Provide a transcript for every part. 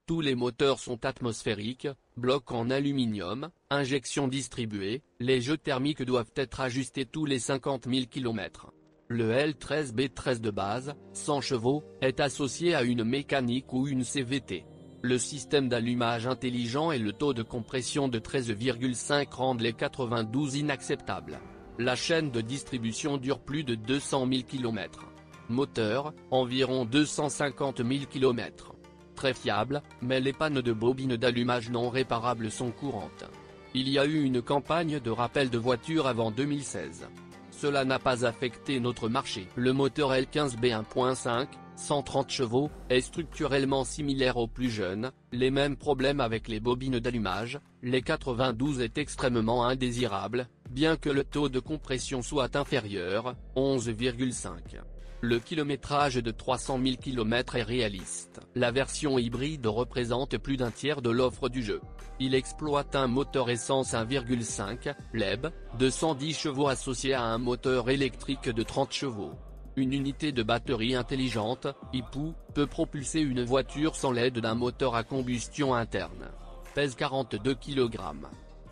Tous les moteurs sont atmosphériques, blocs en aluminium, injection distribuée, les jeux thermiques doivent être ajustés tous les 50 000 km. Le L13B13 de base, 100 chevaux, est associé à une mécanique ou une CVT. Le système d'allumage intelligent et le taux de compression de 13,5 rendent les 92 inacceptables. La chaîne de distribution dure plus de 200 000 km. Moteur, environ 250 000 km. Très fiable, mais les pannes de bobines d'allumage non réparables sont courantes. Il y a eu une campagne de rappel de voitures avant 2016. Cela n'a pas affecté notre marché. Le moteur L15B 1.5, 130 chevaux, est structurellement similaire au plus jeune, les mêmes problèmes avec les bobines d'allumage, les 92 est extrêmement indésirable, bien que le taux de compression soit inférieur, 11,5. Le kilométrage de 300 000 km est réaliste. La version hybride représente plus d'un tiers de l'offre du jeu. Il exploite un moteur essence 1,5, LEB, de 110 chevaux associé à un moteur électrique de 30 chevaux. Une unité de batterie intelligente, IPU, peut propulser une voiture sans l'aide d'un moteur à combustion interne. Pèse 42 kg.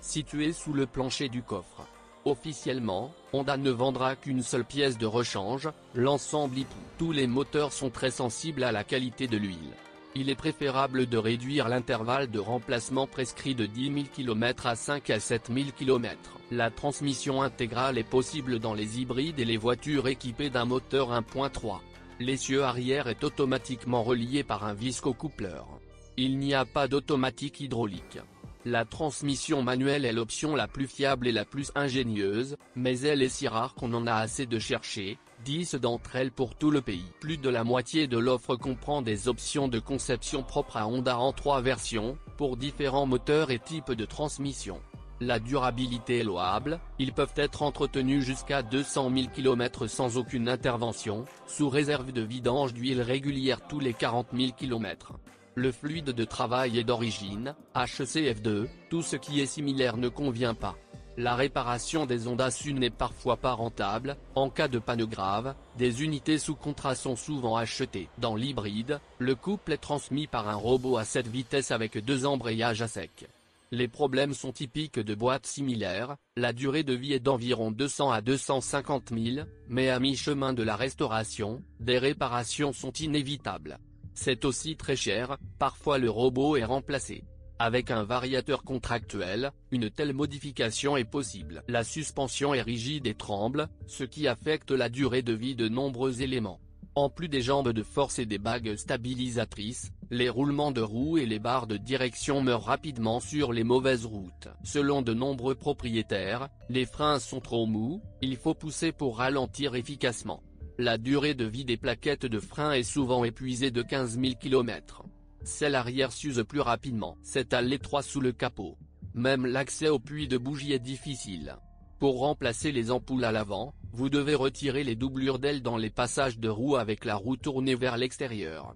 Situé sous le plancher du coffre. Officiellement, Honda ne vendra qu'une seule pièce de rechange, l'ensemble IPU. Tous les moteurs sont très sensibles à la qualité de l'huile. Il est préférable de réduire l'intervalle de remplacement prescrit de 10 000 km à 5 à 7 000 km. La transmission intégrale est possible dans les hybrides et les voitures équipées d'un moteur 1.3. L'essieu arrière est automatiquement relié par un visco-coupleur. Il n'y a pas d'automatique hydraulique. La transmission manuelle est l'option la plus fiable et la plus ingénieuse, mais elle est si rare qu'on en a assez de chercher, 10 d'entre elles pour tout le pays. Plus de la moitié de l'offre comprend des options de conception propres à Honda en 3 versions, pour différents moteurs et types de transmission. La durabilité est louable, ils peuvent être entretenus jusqu'à 200 000 km sans aucune intervention, sous réserve de vidange d'huile régulière tous les 40 000 km. Le fluide de travail est d'origine, HCF2, tout ce qui est similaire ne convient pas. La réparation des Honda SU n'est parfois pas rentable, en cas de panne grave, des unités sous contrat sont souvent achetées. Dans l'hybride, le couple est transmis par un robot à 7 vitesses avec 2 embrayages à sec. Les problèmes sont typiques de boîtes similaires, la durée de vie est d'environ 200 à 250 000, mais à mi-chemin de la restauration, des réparations sont inévitables. C'est aussi très cher, parfois le robot est remplacé. Avec un variateur contractuel, une telle modification est possible. La suspension est rigide et tremble, ce qui affecte la durée de vie de nombreux éléments. En plus des jambes de force et des bagues stabilisatrices, les roulements de roues et les barres de direction meurent rapidement sur les mauvaises routes. Selon de nombreux propriétaires, les freins sont trop mous, il faut pousser pour ralentir efficacement. La durée de vie des plaquettes de frein est souvent épuisée de 15 000 km. Celle arrière s'use plus rapidement. C'est à l'étroit sous le capot. Même l'accès au puits de bougie est difficile. Pour remplacer les ampoules à l'avant, vous devez retirer les doublures d'ailes dans les passages de roues avec la roue tournée vers l'extérieur.